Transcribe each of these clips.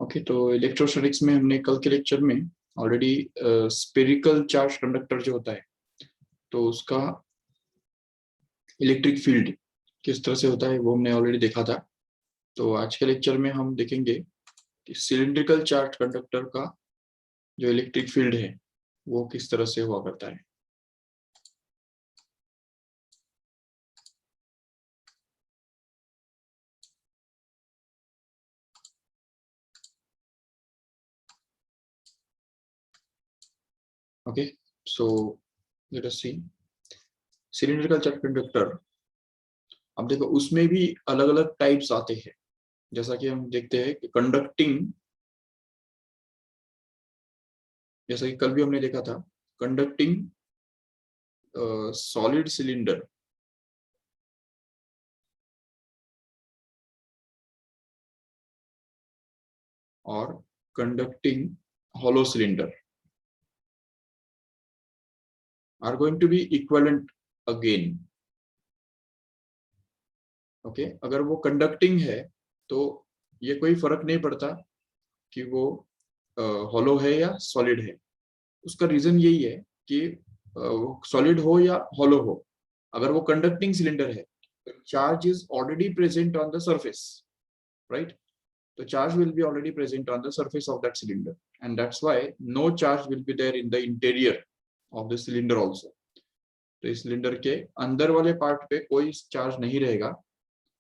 Okay, तो electrostatics में हमने कल के लेक्चर में ऑलरेडी स्पेरिकल चार्ज कंडक्टर जो होता है तो उसका इलेक्ट्रिक फील्ड किस तरह से होता है वो हमने ऑलरेडी देखा था। तो आज के लेक्चर में हम देखेंगे कि सिलिंड्रिकल चार्ज कंडक्टर का जो इलेक्ट्रिक फील्ड है वो किस तरह से हुआ करता है। ओके, सो लेट अस सी सिलिंड्रिकल चार्ज कंडक्टर। अब देखो उसमें भी अलग अलग टाइप्स आते हैं, जैसा कि हम देखते हैं कि कंडक्टिंग, जैसा कि कल भी हमने देखा था, कंडक्टिंग सॉलिड सिलेंडर और conducting hollow cylinder are going to be equivalent again. Okay, अगर वो कंडक्टिंग है तो ये कोई फर्क नहीं पड़ता कि वो हॉलो है या सॉलिड है। उसका रीजन यही है कि सॉलिड हो या हॉलो हो, अगर वो कंडक्टिंग सिलेंडर है charge is already present on the surface, right? तो charge will be already present on the surface of that cylinder, and that's why no charge will be there in the interior of the cylinder also. तो इस cylinder के अंदर वाले part पे कोई charge नहीं रहेगा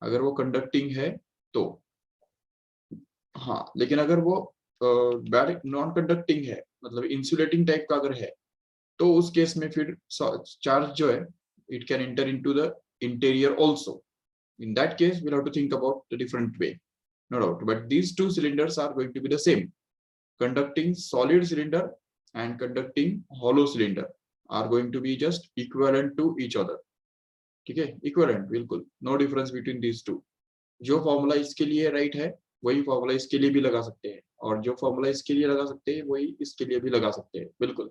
अगर वो कंडक्टिंग है तो। हाँ, लेकिन अगर वो नॉन कंडक्टिंग है, मतलब इंसुलेटिंग टाइप का अगर है, तो उस केस में फिर चार्ज जो है it can enter into the interior also. In that case we'll have to think about the different way, no doubt, but these two cylinders are going to be the same. Conducting solid cylinder and conducting hollow cylinder are going to be just equivalent to each other. ठीक है, equivalent, बिल्कुल no difference between these two. जो formula इसके लिए right है वही formula इसके लिए भी लगा सकते हैं, और जो फॉर्मूला इसके लिए लगा सकते हैं वही इसके लिए भी लगा सकते हैं। बिल्कुल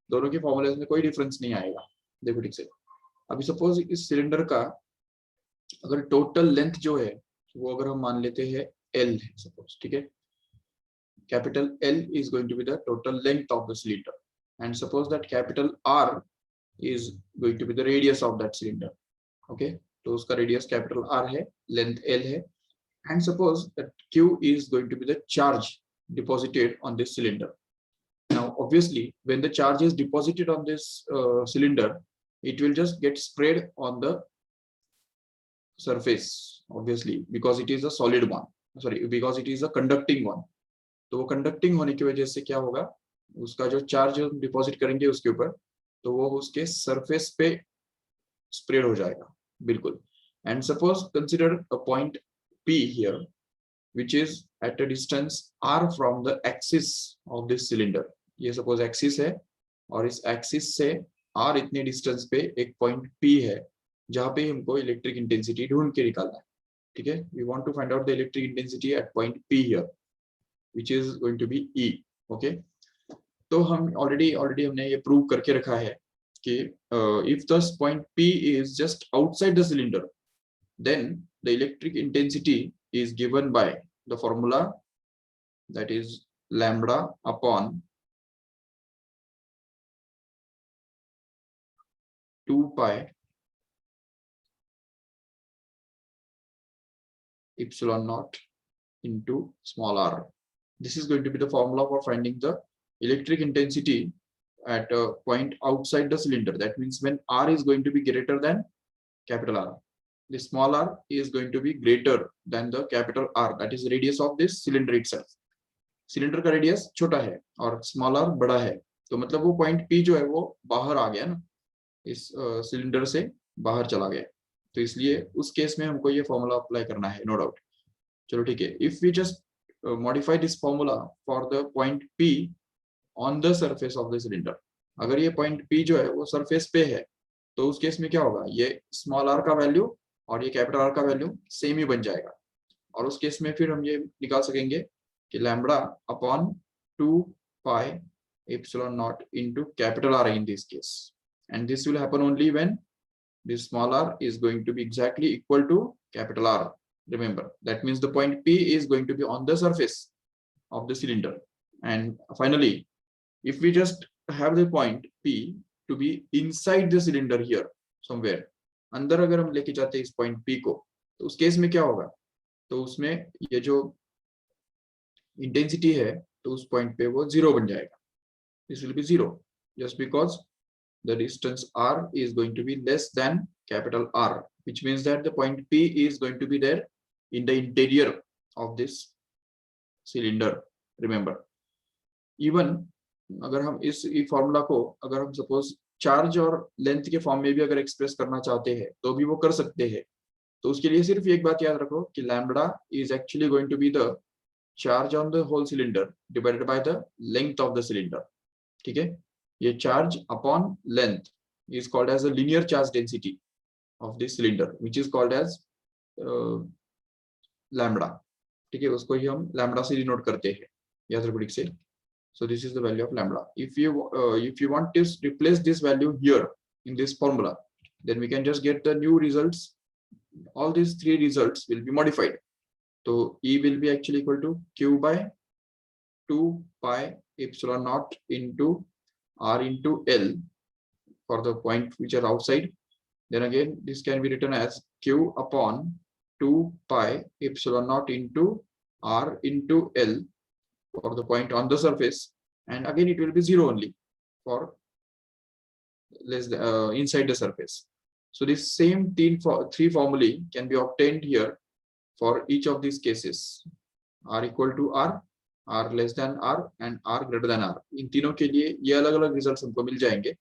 दोनों के फॉर्मूले में कोई डिफरेंस नहीं आएगा। देखो ठीक से, अभी सपोज इस सिलेंडर का अगर टोटल लेंथ जो है वो अगर हम मान लेते हैं L है सपोज, ठीक है, capital L is going to be the total length of the cylinder, and suppose that capital R is going to be the radius of that cylinder. Okay, तो उसका radius capital R है, length L है, and suppose that Q is going to be the charge deposited on this cylinder. Now obviously when the charge is deposited on this cylinder, it will just get spread on the surface, obviously, because it is a solid one, sorry, because it is a conducting one. तो वो conducting होने की वजह से क्या होगा, उसका जो चार्ज हम डिपॉजिट करेंगे उसके ऊपर तो वो उसके सरफेस पे स्प्रेड हो जाएगा। बिल्कुल, and suppose consider a point P here which is at a distance R from the axis of this cylinder. ये सपोज एक्सिस है और इस एक्सिस से R इतने डिस्टेंस पे एक पॉइंट P है जहां पे हमको इलेक्ट्रिक इंटेंसिटी ढूंढ के निकालना है। ठीक है, we want to find out the electric intensity at point P here which is going to be E. Okay, तो हम already हमने ये प्रूव करके रखा है कि if this point P is just outside the cylinder, then the electric intensity is given by the formula that is lambda upon 2 pi epsilon naught into small r. This is going to be the formula for finding the electric intensity at a point outside the cylinder. That means when R is going to be greater than capital R, the small r is going to be greater than the capital R, that is radius of this cylinder itself. Cylinder का radius छोटा है और small r बड़ा है, तो मतलब वो point P जो है वो बाहर आ गया ना, इस सिलेंडर से बाहर चला गया, तो इसलिए उस केस में हमको ये फॉर्मूला अप्लाई करना है, नो डाउट। चलो ठीक है, if we just modify this formula for the point P on the surface of the cylinder, अगर ये point P जो है वो surface पे है तो उस केस में क्या होगा, ये small r का वैल्यू और ये कैपिटल R का वैल्यू सेम ही बन जाएगा, और उस केस में फिर हम ये निकाल सकेंगे कि lambda upon 2 pi epsilon naught into capital R in this case, and this will happen only when this small r is going to be exactly equal to capital R. Remember, that means the point P is going to be on the surface. of the cylinder. And finally, if we just have the point P to be inside the cylinder here somewhere, अंदर अगर हम लेके जाते हैं इस point P को, तो उस केस में क्या होगा? तो उसमें ये जो इंटेंसिटी है तो उस पॉइंट पे वो 0 बन जाएगा. This will be 0 just because the distance r is going to be less than capital R, which means that the point P is going to be there in the interior of this cylinder. Remember, even अगर हम इस formula को अगर हम suppose charge और length के form में भी अगर एक्सप्रेस करना चाहते हैं तो भी वो कर सकते हैं. तो उसके लिए सिर्फ एक बात याद रखो कि lambda is actually going to be the charge on the whole cylinder divided by the length of the cylinder. ठीक है, ये charge upon length is called as a linear charge density of this cylinder which is called as lambda. ठीक है, उसको ही हम lambda से denote करते हैं याद रखो ठीक से. So this is the value of lambda. If you want to replace this value here in this formula, then we can just get the new results. All these three results will be modified. So E will be actually equal to Q by 2 pi epsilon naught into R into L for the point which are outside. Then again, this can be written as Q upon 2 pi epsilon naught into R into L for the point on the surface, and again it will be 0 only for less inside the surface. So this same three formulae can be obtained here for each of these cases: r equal to r, r less than r, and r greater than r. इन तीनों के लिए ये अलग-अलग results हमको मिल जाएंगे.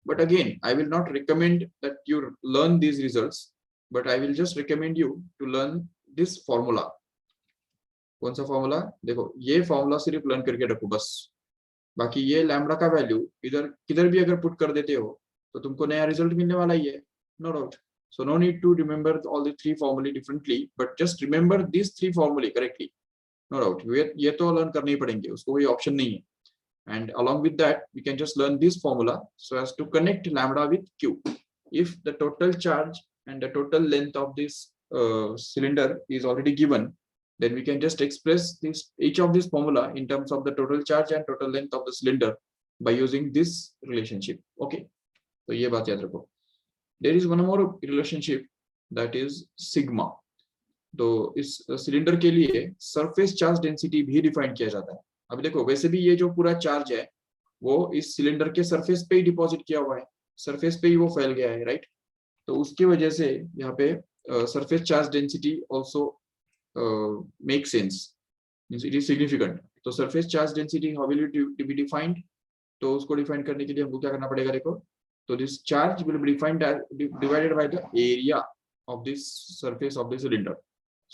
But again, I will not recommend that you learn these results, but I will just recommend you to learn this formula. कौन सा formula? देखो, ये फॉर्मूला सिर्फ लर्न करके रखो बस. बाकी ये लैम्बडा का वैल्यू इधर किधर भी अगर पुट कर देते हो तो तुमको नया रिजल्ट मिलने वाला ही है, no doubt. So no need to remember all the three फॉर्मूले differently, but just remember this three फॉर्मूले करेक्टली, नो डाउट. ये तो लर्न करने ही पड़ेंगे, उसको कोई ऑप्शन नहीं है. And along with that, we can just learn this formula so as to connect lambda with Q. If the total charge and the total length of this cylinder is already given, then we can just express each of this formula in terms of the total charge and total length of the cylinder by using this relationship. Okay, so ये बात याद रखो. There is one more relationship, that is sigma. तो इस cylinder के लिए surface charge density भी define किया जाता है. अब देखो, वैसे भी ये जो पूरा चार्ज है वो इस सिलेंडर के सरफेस पे ही डिपॉजिट किया हुआ है, सरफेस पे ही वो फैल गया है, राइट. तो उसकी वजह से यहाँ पे surface charge density also make sense, it is significant. तो surface charge density how will it be defined? तो उसको डिफाइन करने के लिए हमको क्या करना पड़ेगा? देखो, तो this charge will be defined divided by the area of this surface of the cylinder.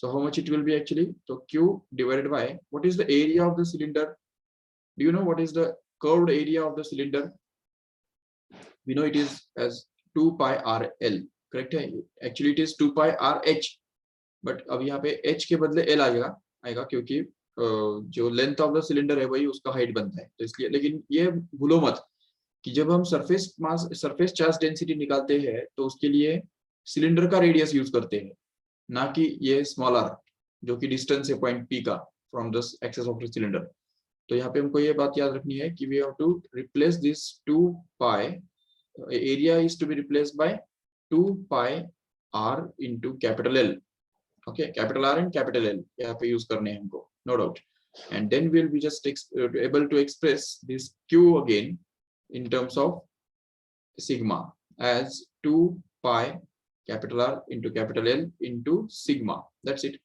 So how much it will be actually? So Q divided by what is the area of the cylinder? Do you know what is the curved area of the cylinder? We know it is as 2 pi RL, correct है? Actually it is 2 pi RH, but अब यहाँ पे H के बदले L आएगा क्योंकि जो length of the cylinder है वही उसका हाइट बनता है, तो इसलिए. लेकिन ये भूलो मत कि जब हम सरफेस चार्ज डेंसिटी निकालते हैं तो उसके लिए सिलेंडर का रेडियस यूज करते हैं, ना कि ये स्मॉल r जो कि डिस्टेंस है पॉइंट P का from the axis of the cylinder. तो यहाँ पे हमको ये बात याद रखनी है कि we have to replace this 2 pi, area is to be replaced by 2 pi r into capital L. Okay, capital R and capital L यहाँ पे यूज करने हैं हमको, no doubt. And then we will be just able to express this Q again in terms of sigma as 2 pi capital R into capital L into sigma. That's it.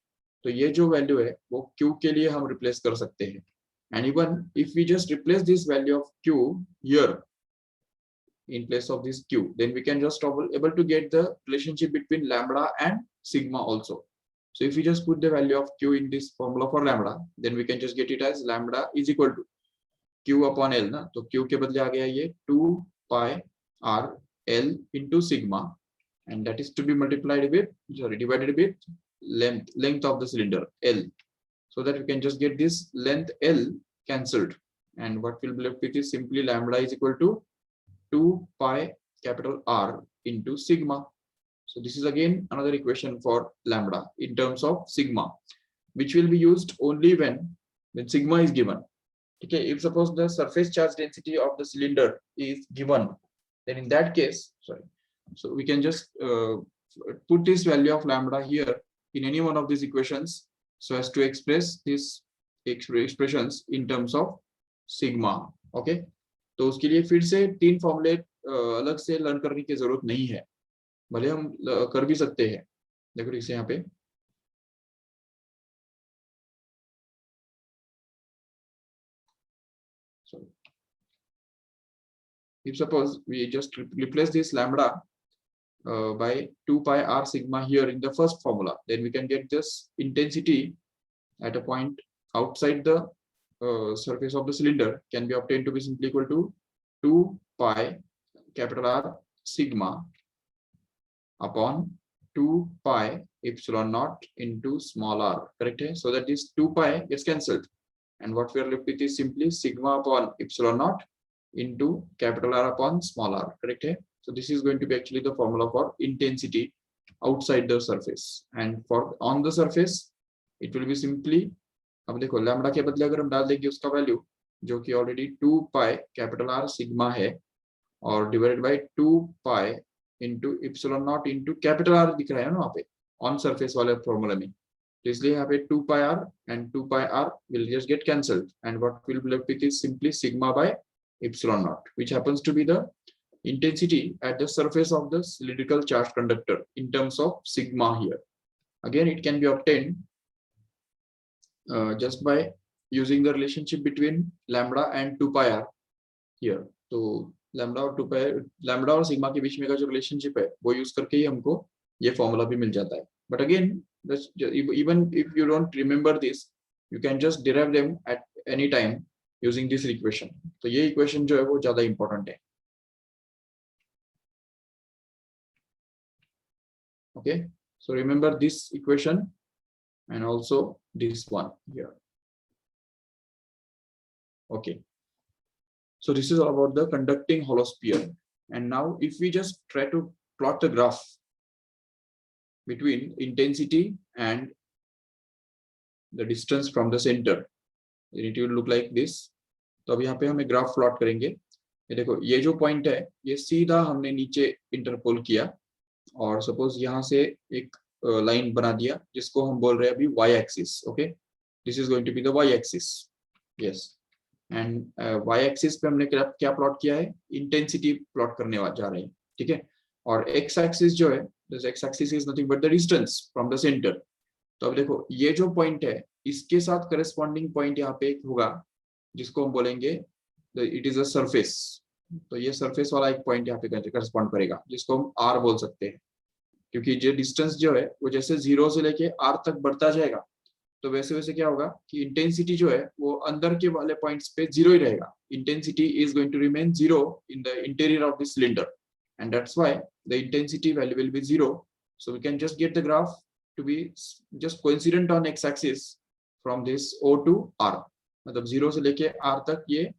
तो ये जो value है वो Q के लिए हम replace कर सकते हैं. And even if we just replace this value of Q here in place of this Q, then we can just able to get the relationship between lambda and sigma also. So if we just put the value of Q in this formula for lambda, then we can just get it as lambda is equal to Q upon L ना. तो Q के बदले आ गया ये 2 pi R L into sigma, and that is to be multiplied with divided with length of the cylinder L, so that we can just get this length L cancelled, and what will be left with is simply lambda is equal to 2 pi capital R into sigma. So this is again another equation for lambda in terms of sigma, which will be used only when then sigma is given. Okay, if suppose the surface charge density of the cylinder is given, then in that case, so we can just put this value of lambda here in any one of these equations so as to express these expressions in terms of sigma. Okay, तो उसके लिए फिर से 3 फॉर्मूले अलग से learn करने की जरूरत नहीं है, भले हम कर भी सकते हैं। देखो इसे यहाँ पे if suppose we just replace this lambda by 2 pi r sigma here in the first formula, then we can get this intensity at a point outside the surface of the cylinder can be obtained to be simply equal to 2 pi capital R sigma upon 2 pi epsilon naught into small r, correct? So that this 2 pi gets cancelled, and what we are left with is simply sigma upon epsilon naught into capital R upon small r, correct? So this is going to be actually the formula for intensity outside the surface, and for on the surface it will be simply, अब देखो lambda के बदले अगर हम डाल देंगे उसका value जो कि already 2 pi capital R sigma है और divided by 2 pi into epsilon not into capital R दिख रहा है ना वहाँ पे ऑन सरफेस वाले फॉर्मूला में, तो इसलिए यहाँ पे 2 pi R and 2 pi R will just get cancelled, and what will be left with is simply sigma by epsilon naught, which happens to be the intensity at the surface of the cylindrical charged conductor in terms of sigma here. Again, it can be obtained just by using the relationship between lambda and 2 pi r here. तो lambda और 2 pi lambda और sigma के बीच में का जो relationship है वो use करके ही हमको ये formula भी मिल जाता है. But again, even if you don't remember this, you can just derive them at any time using this equation. तो ये equation जो है वो ज़्यादा important है. Okay, so remember this equation and also this one here. Okay, so this is all about the conducting hollow sphere. And now if we just try to plot the graph between intensity and the distance from the center, then it will look like this. तो अब यहाँ पे हम एक graph plot करेंगे. ये देखो ये जो पॉइंट है ये सीधा हमने नीचे इंटरपोल किया और सपोज यहाँ से एक लाइन बना दिया जिसको हम बोल रहे हैं अभी y axis. Okay, this is going to be the y axis. Yes, and y axis पे हमने क्या प्लॉट किया है, इंटेंसिटी प्लॉट करने जा रहे हैं. ठीक है, और x एक्सिस जो है, this x axis is nothing but the distance from the centre. तो अब देखो ये जो पॉइंट है इसके साथ करस्पॉन्डिंग पॉइंट यहाँ पे एक होगा जिसको हम बोलेंगे इट इज अ सरफेस. तो ये सरफेस वाला एक पॉइंट यहाँ पे करस्पॉन्ड करेगा जिसको हम r बोल सकते हैं, क्योंकि जो डिस्टेंस जो है वो जैसे 0 से लेके r तक बढ़ता जाएगा तो वैसे वैसे क्या होगा कि इंटेंसिटी जो है वो अंदर के वाले पॉइंट्स पे 0 ही रहेगा. Intensity is going to remain 0 in the interior of the cylinder, and that's why the intensity value will be 0. So we can just get the graph to be just coincident on x axis from this O to R. मतलब 0 से लेके R तक ये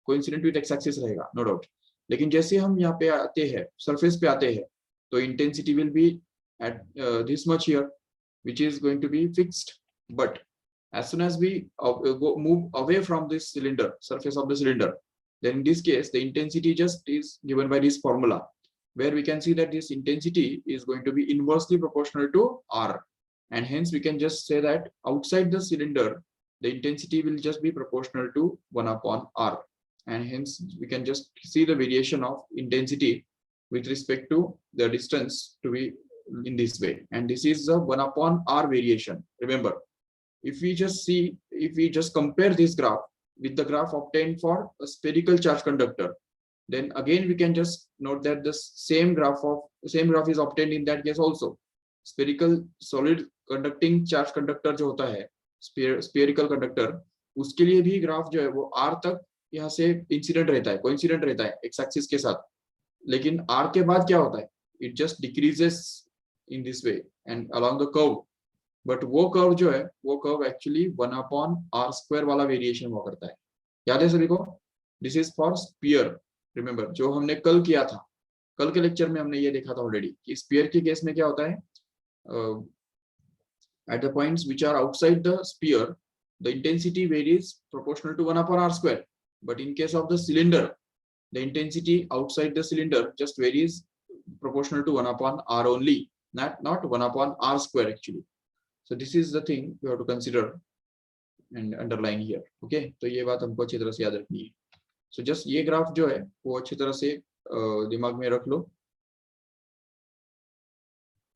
coincident with x axis रहेगा, no doubt. लेकिन जैसे हम यहाँ पे आते हैं, सरफेस पे आते हैं, तो intensity will be at this much here, which is going to be fixed. But as soon as we move away from this cylinder, surface of the cylinder, then in this case the intensity just is given by this formula, where we can see that this intensity is going to be inversely proportional to R, and hence we can just say that outside the cylinder the intensity will just be proportional to 1 upon R, and hence we can just see the variation of intensity with respect to the distance to be in this way, and this is the 1 upon R variation. Remember, if we just compare this graph with the graph obtained for a spherical charge conductor, then again we can just note that the same graph is obtained in that case also. Spherical solid conducting charge conductor जो होता है spherical conductor, उसके लिए भी graph जो है वो R तक यहाँ से इंसिडेंट रहता है, कोइंसिडेंट रहता है x एक्सिस के साथ. लेकिन R के बाद क्या होता है, it just decreases in this way and along the curve. But वो कर्व जो है वो curve actually 1 upon R square वाला वेरिएशन हुआ करता है. याद है सभी को? This is for sphere. Remember, जो हमने कल किया था, कल के लेक्चर में हमने ये देखा था ऑलरेडी कि स्फीयर के केस में क्या होता है, at the points which are outside the sphere the intensity varies proportional to 1 upon r square. But in case of the cylinder, the intensity outside the cylinder just varies proportional to 1 upon r only, not 1 upon r square actually. So this is the thing you have to consider and underline here. Okay, तो ये बात हमको अच्छी तरह से याद रखनी है. So just ये ग्राफ जो है वो अच्छी तरह से दिमाग में रख लो.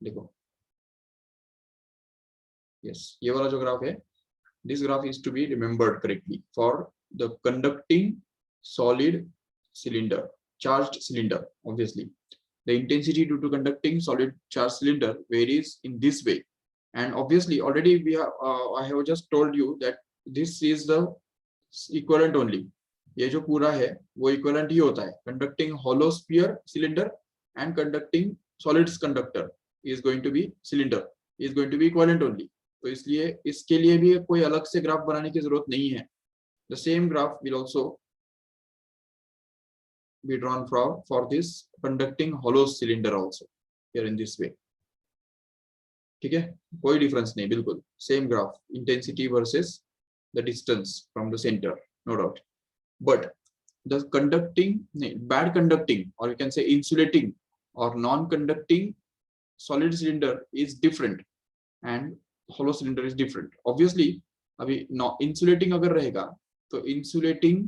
देखो, yes, ये वाला जो ग्राफ है, this graph is to be remembered correctly for the conducting solid cylinder, charged cylinder. Obviously, the intensity due to conducting solid charged cylinder varies in this way. And obviously, already we have I have just told you that this is the equivalent only. ये जो पूरा है वो equivalent ही होता है. Conducting hollow sphere cylinder and conducting solids conductor is going to be cylinder is going to be equivalent only. तो इसलिए इसके लिए भी कोई अलग से ग्राफ बनाने की जरूरत नहीं है. The same graph will also be drawn for this conducting hollow cylinder also here in this way. ठीक है, कोई डिफरेंस नहीं, बिल्कुल same graph, intensity versus the distance from the centre, no doubt. But the conducting, bad conducting or you can say insulating or non-conducting solid cylinder is different and hollow cylinder is different. Obviously अभी insulating अगर रहेगा तो insulating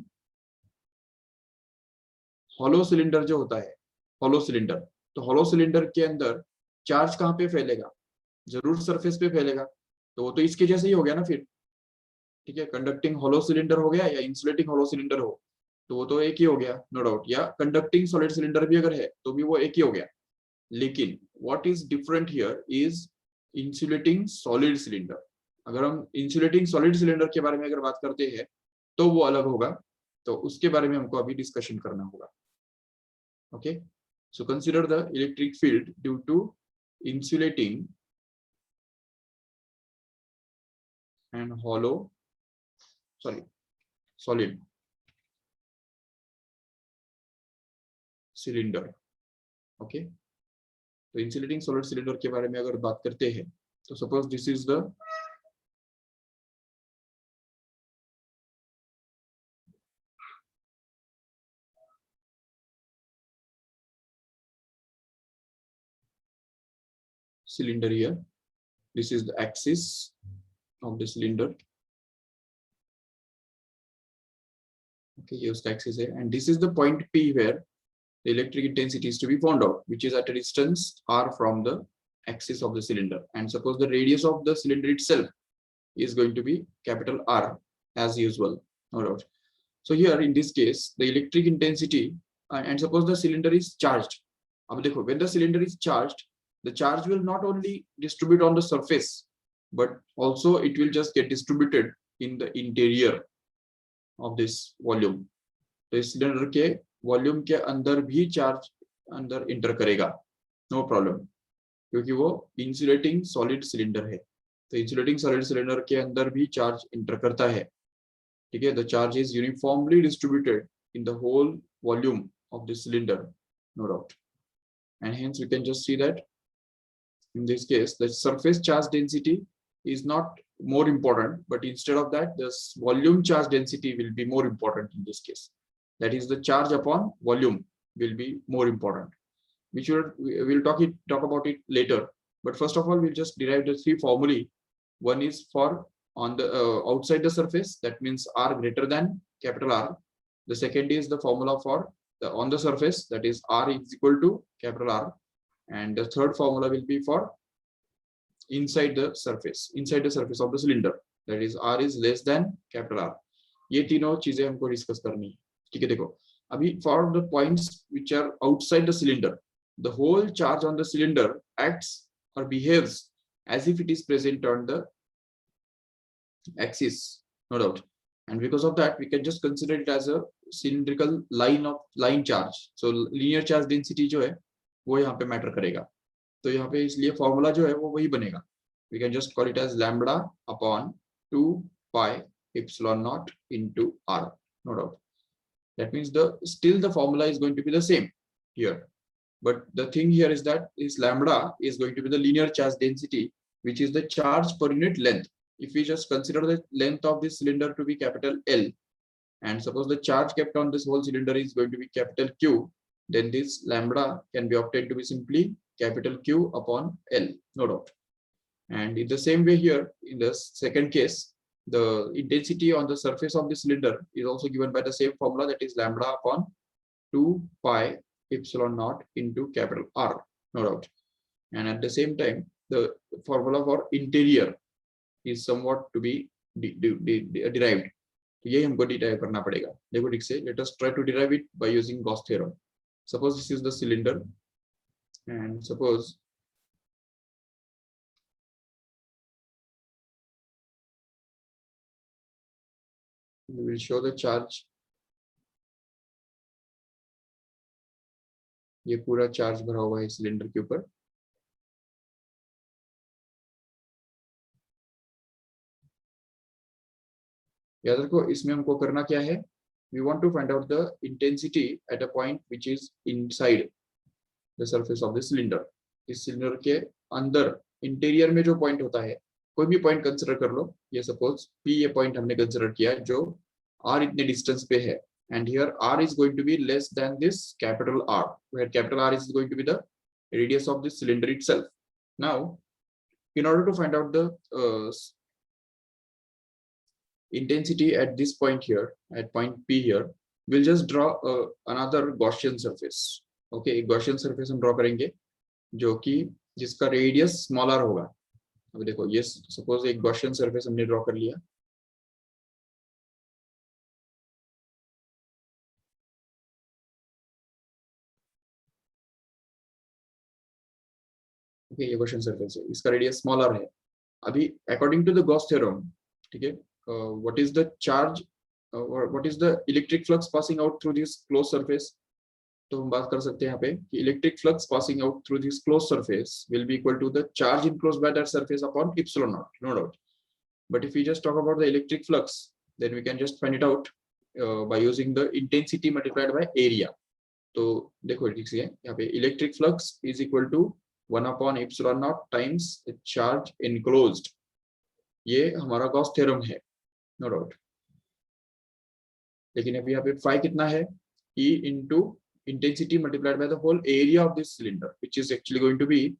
hollow cylinder जो होता है, hollow cylinder, तो hollow cylinder के अंदर चार्ज कहाँ पे फैलेगा? जरूर सरफेस पे फैलेगा. तो वो तो इसके जैसे ही हो गया ना फिर. ठीक है, कंडक्टिंग होलो सिलेंडर हो गया या इंसुलेटिंग होलो सिलेंडर हो तो वो तो एक ही हो गया, नो डाउट. या कंडक्टिंग सॉलिड सिलेंडर भी अगर है तो भी वो एक ही हो गया. लेकिन what is different here is insulating solid cylinder. अगर हम इंसुलेटिंग सॉलिड सिलेंडर के बारे में अगर बात करते हैं तो वो अलग होगा. तो उसके बारे में हमको अभी डिस्कशन करना होगा. Okay, so consider the electric field due to insulating and solid cylinder. Okay, तो इंसुलेटिंग सॉलिड सिलेंडर के बारे में अगर बात करते हैं तो suppose this is the cylinder here. This is the axis of the cylinder. Okay, ये उसका axis है, and this is the point P where the electric intensity is to be found out, which is at a distance r from the axis of the cylinder. And suppose the radius of the cylinder itself is going to be capital R as usual, no doubt. So here in this case the electric intensity and suppose the cylinder is charged. अब देखो, when the cylinder is charged, the charge will not only distribute on the surface but also it will just get distributed in the interior of this volume. तो इस cylinder के volume के अंदर भी charge अंदर inter करेगा, no problem, क्योंकि वो इंसुलेटिंग सॉलिड सिलेंडर है. तो इंसुलेटिंग सॉलिड सिलेंडर के अंदर भी चार्ज इंटर करता है. ठीक है, the charge is uniformly distributed in the whole volume of the cylinder, no doubt. And hence we can just see that in this case the surface charge density is not more important, but instead of that the volume charge density will be more important in this case. That is, the charge upon volume will be more important, which we'll talk about it later. But first of all, we'll just derive the three formulae. One is for on the outside the surface, that means R greater than capital R. The second is the formula for on the surface, that is R is equal to capital R. And the third formula will be for inside the surface of the cylinder, that is R is less than capital R. ये तीनों चीजें हमको discuss करनी है. ठीक है, देखो अभी for the points which are outside the cylinder, the whole charge on the cylinder acts or behaves as if it is present on the axis, no doubt. And because of that we can just consider it as a cylindrical line charge. So linear charge density जो है वो यहाँ पे matter करेगा. तो यहाँ पे इसलिए फॉर्मूला जो है वो वही बनेगा. We can just call it as lambda upon 2 pi epsilon naught into R, no doubt. That means still the formula is going to be the same here, but the thing here is that this lambda is going to be the linear charge density, which is the charge per unit length. if we just consider the length of this cylinder to be capital L, and suppose the charge kept on this whole cylinder is going to be capital Q, then this lambda can be obtained to be simply capital Q upon L, no doubt. And in the same way here, in the second case, the intensity on the surface of the cylinder is also given by the same formula, that is lambda upon 2 pi epsilon naught into capital R, no doubt. And at the same time, the formula for interior is somewhat to be derived. तो ये हमको derive करना पड़ेगा. देखो ठीक से, let us try to derive it by using Gauss theorem. Suppose this is the cylinder, and suppose we will show the charge. ये पूरा चार्ज भरा हुआ है सिलेंडर के ऊपर. याद रखो, इसमें हमको करना क्या है, we want to find out the intensity at a point which is inside the surface of the cylinder. इस सिलेंडर के अंदर इंटीरियर में जो पॉइंट होता है, कोई भी पॉइंट कंसीडर कर लो. ये सपोज P ये पॉइंट हमने कंसीडर किया जो R इतने डिस्टेंस पे है, and here R is going to be less than this capital R, where capital R is going to be the radius of the cylinder itself. Now, in order to find out the intensity at this point here, at point P here, we'll just draw another Gaussian surface. Okay, एक Gaussian surface हम draw करेंगे जो कि जिसका radius smaller होगा. अब देखो, ये सपोज एक Gaussian surface हमने draw कर लिया. Okay, ये Gaussian surface है, इसका रेडियस स्मॉलर है. अभी according to the Gauss theorem, ठीक है, what is the charge or what is the electric flux passing out through this closed surface? तो हम बात कर सकते हैं यहाँ पे कि electric flux passing out through this closed surface will be equal to the charge enclosed by that surface upon epsilon naught, no doubt. But if we just talk about the electric flux, then we can just find it out by using the intensity multiplied by area. तो देखो ठीक से यहाँ पे electric flux is equal to 1 upon epsilon naught times the charge enclosed. ये हमारा Gauss theorem है, no doubt. लेकिन अभी यहाँ पे phi कितना है, E into intensity multiplied by the whole area of this cylinder, which is actually going to be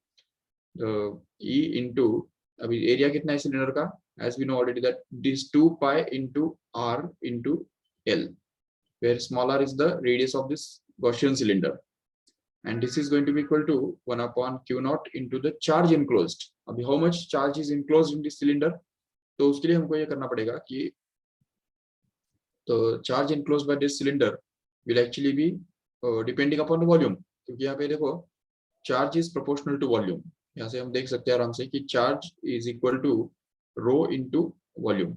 E into, अभी area कितना है सिलेंडर का, as we know already that this 2 pi into R into L, where small r is the radius of this Gaussian cylinder, and this is going to be equal to 1 upon Q naught into the charge enclosed. अभी how much charge is enclosed in this cylinder, तो उसके लिए हमको ये करना पड़ेगा कि तो charge enclosed by this cylinder will actually be depending upon the volume, क्योंकि यहाँ पे देखो charge is proportional to volume. यहाँ से हम देख सकते हैं आराम से कि charge is equal to rho into volume.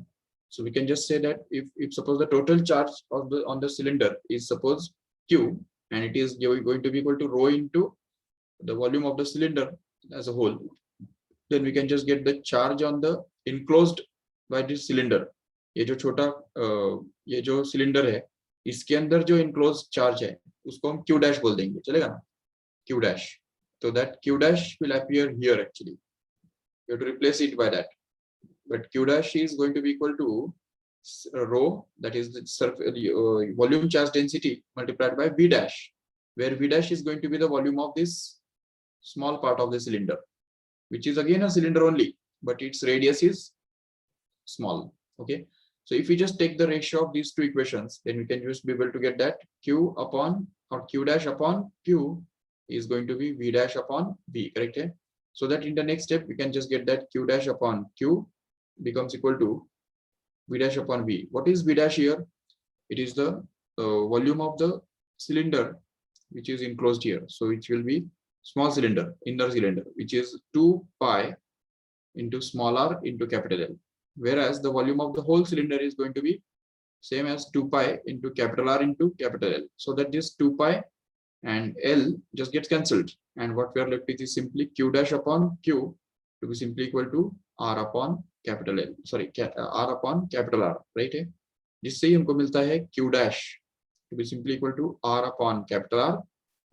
So we can just say that if suppose the total charge of the on the cylinder is suppose Q, and it is going to be equal to rho into the volume of the cylinder as a whole, then we can just get the charge on the enclosed by this cylinder. ये जो छोटा ये जो cylinder है, इसके अंदर जो enclosed charge है उसको हम Q dash बोल देंगे, चलेगा ना, Q dash. So that Q dash will appear here actually. You have to replace it by that. But Q dash is going to be equal to rho, that is the surface volume charge density multiplied by V dash, where V dash is going to be the volume of this small part of the cylinder, which is again a cylinder only, but its radius is small. Okay, so if we just take the ratio of these two equations, then we can just be able to get that Q upon or Q dash upon Q is going to be V dash upon V, correct? So that in the next step we can just get that Q dash upon Q becomes equal to V dash upon V. What is V dash here? It is the volume of the cylinder which is enclosed here. So it will be small cylinder, inner cylinder, which is 2 pi into small r into capital L. Whereas the volume of the whole cylinder is going to be same as 2 pi into capital R into capital L. So that this 2 pi and L just gets cancelled. And what we are left with is simply Q dash upon Q to be simply equal to R upon capital L, sorry, R upon capital R, right? जिससे ही हमको मिलता है Q dash to be simply equal to R upon capital R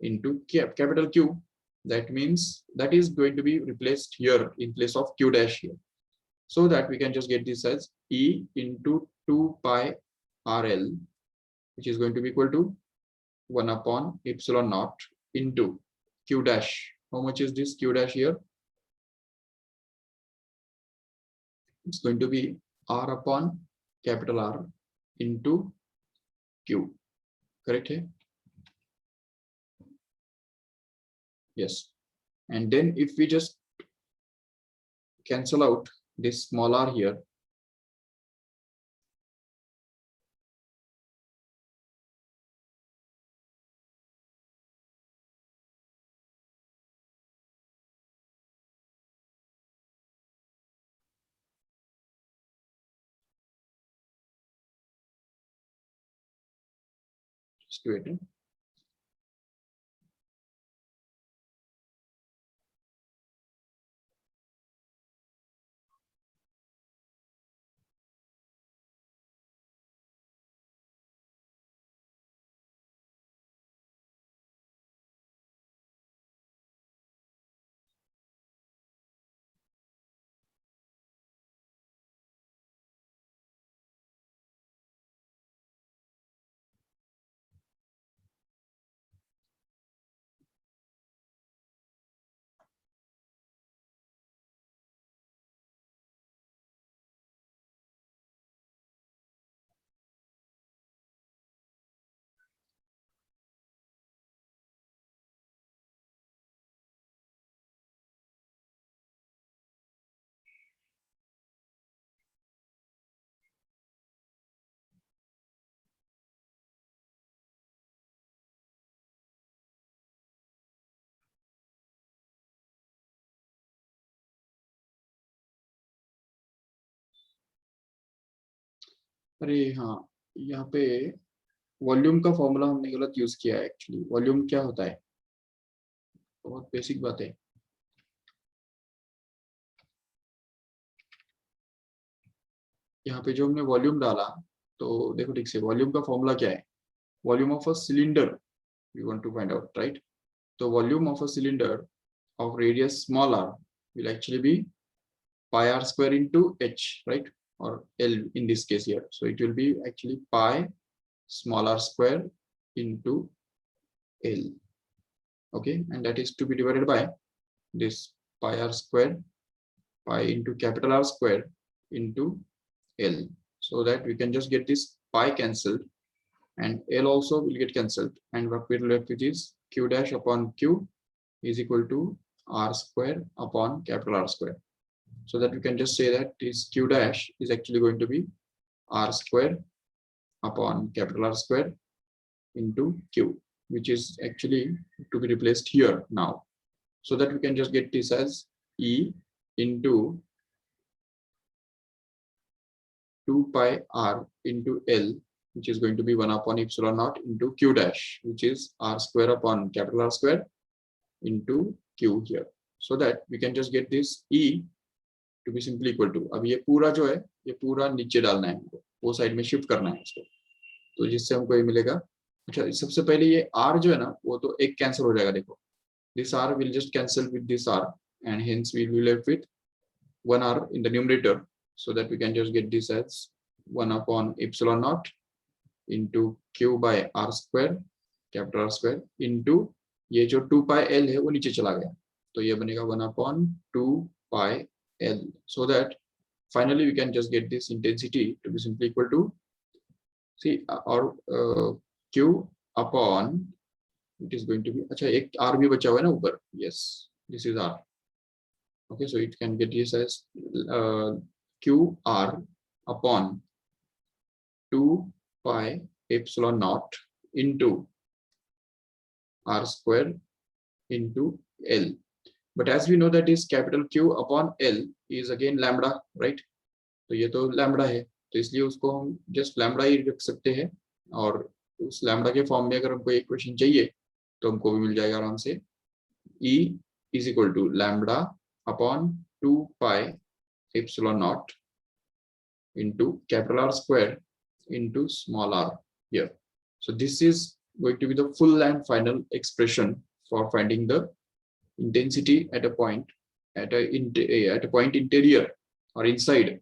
into capital Q. That means that is going to be replaced here in place of Q dash here. so that we can just get this as E into 2 pi RL, which is going to be equal to 1 upon epsilon naught into Q dash. How much is this Q dash here? It's going to be R upon capital R into Q. Correct here? Yes. And then if we just cancel out this small r here, just wait. अरे हाँ, यहाँ पे volume का formula हमने गलत use किया है। Actually volume क्या होता है, बहुत बेसिक बात है। यहाँ पे जो हमने वॉल्यूम डाला, तो देखो ठीक से, वॉल्यूम का फॉर्मूला क्या है? Volume of a cylinder we want to find out, right? तो volume of a cylinder of radius small r will actually be pi r square into h, right? Or L in this case here. So it will be actually pi small r square into L. Okay, and that is to be divided by this pi r square, pi into capital R square into L, so that we can just get this pi cancelled and L also will get cancelled, and what we left with is q dash upon q is equal to r square upon capital R square. So that we can just say that this q dash is actually going to be r square upon capital R square into q, which is actually to be replaced here now. So that we can just get this as E into 2 pi r into L, which is going to be 1 upon epsilon naught into q dash, which is r square upon capital R square into q here. So that we can just get this E to be simply equal to, अब ये पूरा जो है ये पूरा नीचे डालना है हमको, वो साइड में शिफ्ट करना है इसको, तो जिससे हमको ये मिलेगा। अच्छा, सबसे पहले ये r जो है ना, वो तो एक कैंसिल हो जाएगा। देखो, this r will just cancel with this r, and hence we will be left with 1 r in the numerator, so that we can just get this as 1 upon epsilon naught into q by r square capital R square into ये जो 2 pi l है वो नीचे चला गया, तो ये बनेगा 1 upon 2 pi l, so that finally we can just get this intensity to be simply equal to, see, or q upon, it is going to be, अच्छा एक r भी बचा हुआ है ना ऊपर, yes, this is r. Okay, so it can get this as q r upon 2 pi epsilon naught into r square into L. But as we know that is capital Q upon L is again lambda, right? तो ये तो lambda है, तो इसलिए उसको हम just lambda ही रख सकते हैं, और उस lambda के फॉर्म में अगर हमको इक्वेशन चाहिए तो हमको भी मिल जाएगा आराम से। E is equal to lambda upon 2 pi epsilon naught into capital R square into small r here. So this is going to be the full and final expression for finding the intensity at a point, at a point interior or inside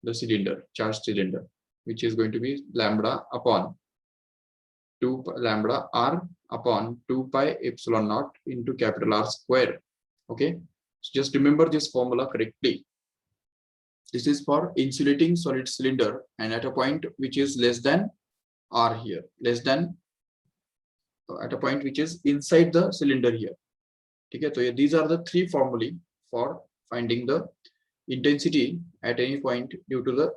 the cylinder, charged cylinder, which is going to be lambda upon 2 lambda r upon 2 pi epsilon naught into capital R square. Okay, so just remember this formula correctly. This is for insulating solid cylinder, and at a point which is less than r here, less than at a point which is inside the cylinder here. Okay, so these are the three formulae for finding the intensity at any point due to the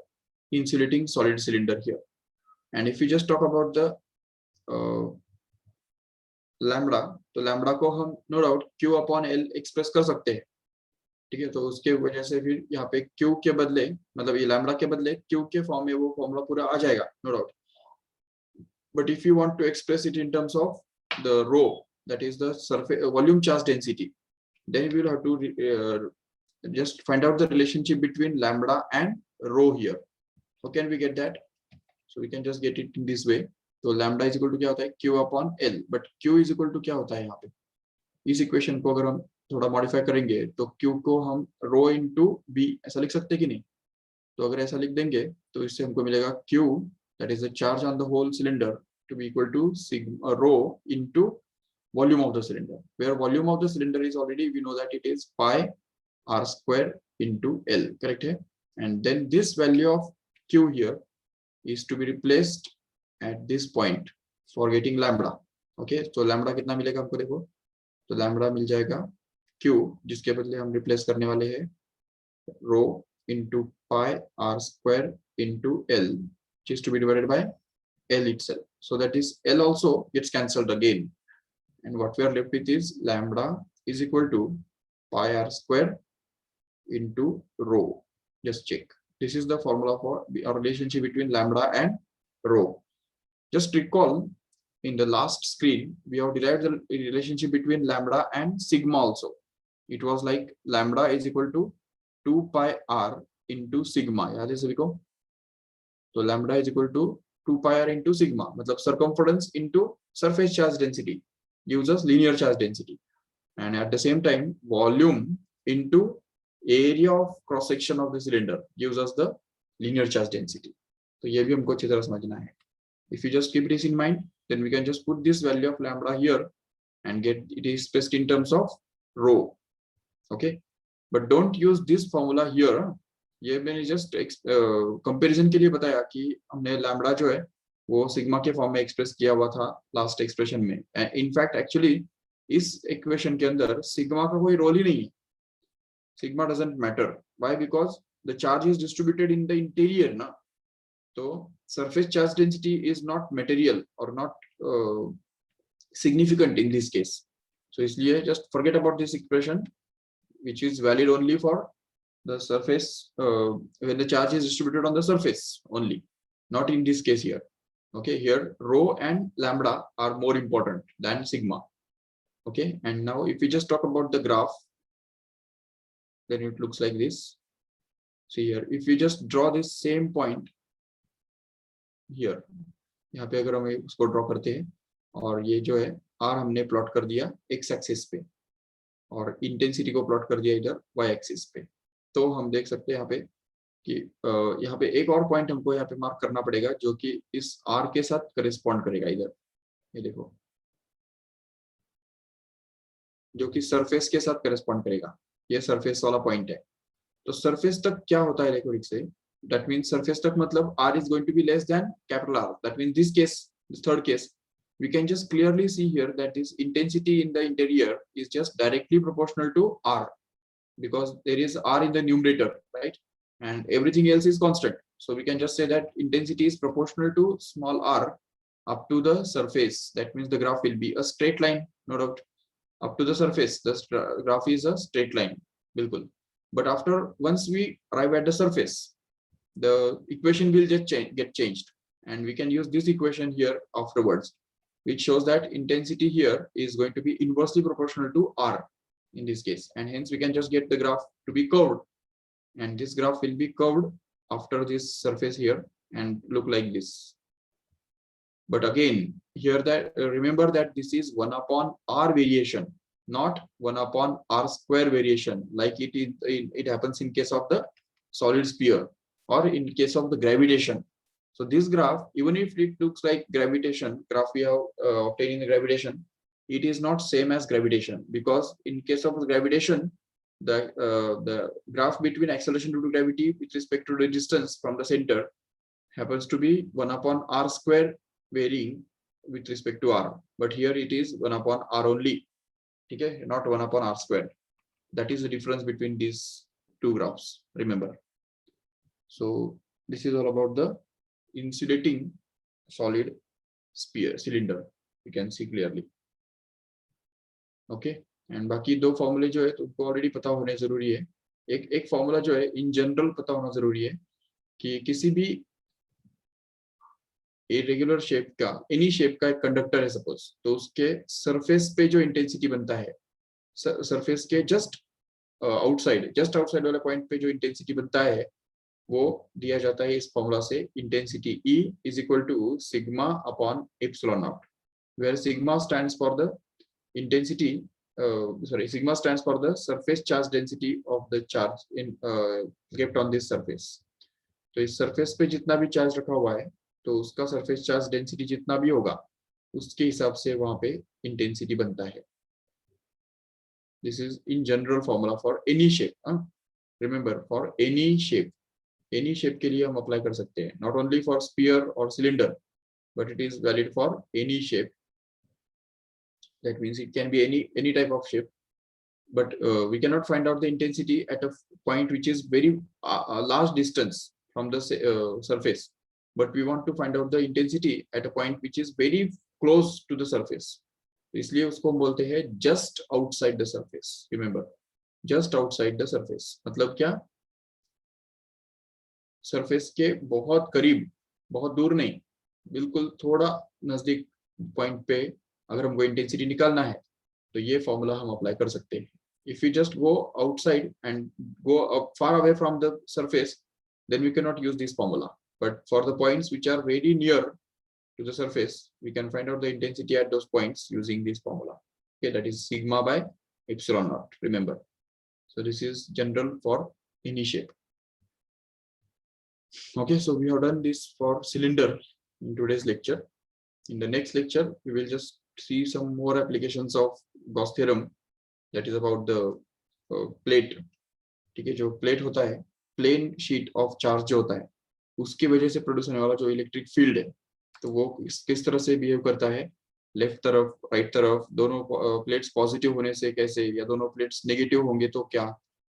insulating solid cylinder here. And if you just talk about the lambda, तो lambda को हम no doubt Q upon L express कर सकते हैं, ठीक है। तो उसके वजह से फिर यहाँ पे Q के बदले, मतलब ये लैम्बडा के बदले Q के फॉर्म में वो फॉर्मूला पूरा आ जाएगा, no doubt. But if you want to express it in terms of the rho, that is the surface volume charge density, then we will have to just find out the relationship between lambda and rho here. How can we get that? So we can just get it in this way. तो lambda is equal to क्या होता है Q upon L, but Q is equal to क्या होता है यहाँ पे, इस इक्वेशन को अगर हम थोड़ा मॉडिफाई करेंगे तो Q को हम रो इंटू बी ऐसा लिख सकते हैं कि नहीं? तो अगर ऐसा लिख देंगे तो इससे हमको मिलेगा Q, that is the charge on the whole cylinder, to be equal to sigma rho into volume of the cylinder, where volume of the cylinder is already, we know that it is pi r square into L, correct है? And then this value of Q here is to be replaced at this point for getting lambda. Okay, so lambda कितना मिलेगा हमको, देखो तो lambda मिल जाएगा Q, जिसके बदले हम रिप्लेस करने वाले हैं रो into pi r square into L, which is to be divided by L itself. So that is L also gets cancelled again. And what we are left with is lambda is equal to pi r square into rho. Just check. This is the formula for our relationship between lambda and rho. Just recall, in the last screen, we have derived the relationship between lambda and sigma also. It was like lambda is equal to 2 pi r into sigma. याद है सभी को? तो lambda is equal to 2 pi r into sigma. मतलब circumference into surface charge density gives us linear charge density, and at the same time volume into area of cross section of the cylinder gives us the linear charge density. तो ये भी हमको अच्छी तरह समझना है. If you just keep this in mind, then we can just put this value of lambda here and get it expressed in terms of rho. Okay, but don't use this formula here. ये मैंने just comparison के लिए बताया कि हमने lambda जो है वो सिग्मा के फॉर्म में एक्सप्रेस किया हुआ था लास्ट एक्सप्रेशन में. इनफैक्ट एक्चुअली इस इक्वेशन के अंदर सिग्मा का कोई रोल ही नहीं है. Sigma doesn't matter. Why? Because the charge is distributed in the interior ना. तो surface charge density is not material और not significant in this case. So इसलिए just forget about this expression which is valid only for the surface when the charge is distributed on the surface only, not in this case here. Okay, here rho and lambda are more important than sigma. Okay, and now if we just talk about the graph, then it looks like this. See here, if we just draw this same point here, यहाँ पे अगर हम उसको draw करते हैं और ये जो है R हमने प्लॉट कर दिया x एक्सिस पे और इंटेंसिटी को प्लॉट कर दिया इधर y एक्सिस पे, तो हम देख सकते हैं यहाँ पे कि यहाँ पे एक और पॉइंट हमको यहाँ पे मार्क करना पड़ेगा जो कि इस R के साथ करेस्पॉन्ड करेगा. इधर ये देखो, जो कि सरफेस के साथ करेस्पॉन्ड करेगा. ये सरफेस वाला पॉइंट है. तो सरफेस तक क्या होता है देखो से, दैट मीन्स सरफेस तक मतलब R is going to be less than capital R. That means this case, this third case, we can just clearly see here that this intensity in the interior is just directly proportional to R, because there is R in the numerator, right? And everything else is constant. So we can just say that intensity is proportional to small r up to the surface. That means the graph will be a straight line, no doubt. Up to the surface, the graph is a straight line, bilkul. But after, once we arrive at the surface, the equation will just get changed, and we can use this equation here afterwards, which shows that intensity here is going to be inversely proportional to r in this case, and hence we can just get the graph to be curved. And this graph will be curved after this surface here and look like this. But again, here that remember that this is 1 upon r variation, not 1 upon r square variation, like it happens in case of the solid sphere, or in case of the gravitation. So this graph, even if it looks like gravitation graph we have obtained in the gravitation, it is not same as gravitation, because in case of gravitation, the graph between acceleration due to gravity with respect to the distance from the center happens to be 1 upon r square, varying with respect to r. But here it is 1 upon r only. Okay, not 1 upon r square. That is the difference between these two graphs, remember. So this is all about the insulating solid sphere cylinder, you can see clearly. Okay, and बाकी दो फॉर्मूले जो है तुमको already पता होने जरूरी है. एक फॉर्मूला जो है इन जनरल पता होना जरूरी है कि किसी भी इरेगुलर शेप का, एनी शेप का एक कंडक्टर है सपोज, तो उसके सरफेस पे जो इंटेंसिटी बनता है, सरफेस के जस्ट आउटसाइड वाले पॉइंट पे जो इंटेंसिटी बनता है वो दिया जाता है इस फॉर्मूला से. Intensity E is equal to sigma upon epsilon naught, where sigma stands for the intensity, sigma stands for the surface charge density of the charge in kept on this surface. तो इस surface पे जितना भी charge रखा हुआ है तो उसका सरफेस चार्ज डेंसिटी जितना भी होगा उसके हिसाब से वहां पे इंटेंसिटी बनता है. This is in general formula for any shape. Remember, for any shape के लिए हम अप्लाई कर सकते हैं, नॉट ओनली फॉर स्फीयर और cylinder, but it is valid for any shape. That means it can be any type of shape, but we cannot find out the intensity at a point which is very large distance from the surface, but we want to find out the intensity at a point which is very close to the surface. इसलिए उसको हम बोलते हैं just outside the surface. Remember, just outside the surface मतलब क्या, surface के बहुत करीब, बहुत दूर नहीं, बिल्कुल थोड़ा नजदीक पॉइंट पे अगर हमको इंटेंसिटी निकालना है तो ये फॉर्मूला हम अप्लाई कर सकते हैं. If you just go outside and go far away from the surface, then we cannot use this formula, but for the points which are very near to the surface we can find out the intensity at those points using this formula. Okay, that is sigma by epsilon naught, remember. So this is general for any shape. Okay, so we have done this for cylinder in today's lecture. In the next lecture we will just see some more applications of Gauss theorem, that is about the plate. ठीक है, जो plate होता है, plane sheet of charge जो होता है, उसकी वजह से प्रोड्यूस होने वाला जो इलेक्ट्रिक फील्ड है, तो वो किस तरह से बिहेव करता है, लेफ्ट तरफ राइट तरफ, दोनों प्लेट्स पॉजिटिव होने से कैसे, या दोनों प्लेट्स नेगेटिव होंगे तो क्या,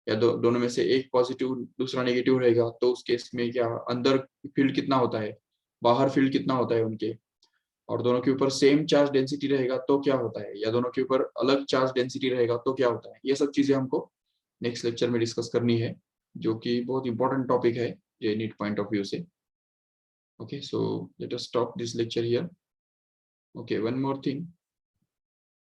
या दोनों में से एक पॉजिटिव दूसरा नेगेटिव रहेगा तो उस केस में क्या, अंदर फील्ड कितना होता है, बाहर फील्ड कितना होता है उनके, और दोनों के ऊपर सेम चार्ज डेंसिटी रहेगा तो क्या होता है, या दोनों के ऊपर अलग चार्ज डेंसिटी रहेगा तो क्या होता है. ये सब चीजें हमको नेक्स्ट लेक्चर में डिस्कस करनी है, जो कि बहुत इंपॉर्टेंट टॉपिक है ये नीट पॉइंट ऑफ व्यू से. Okay, so let us stop this lecture here. Okay, one more thing,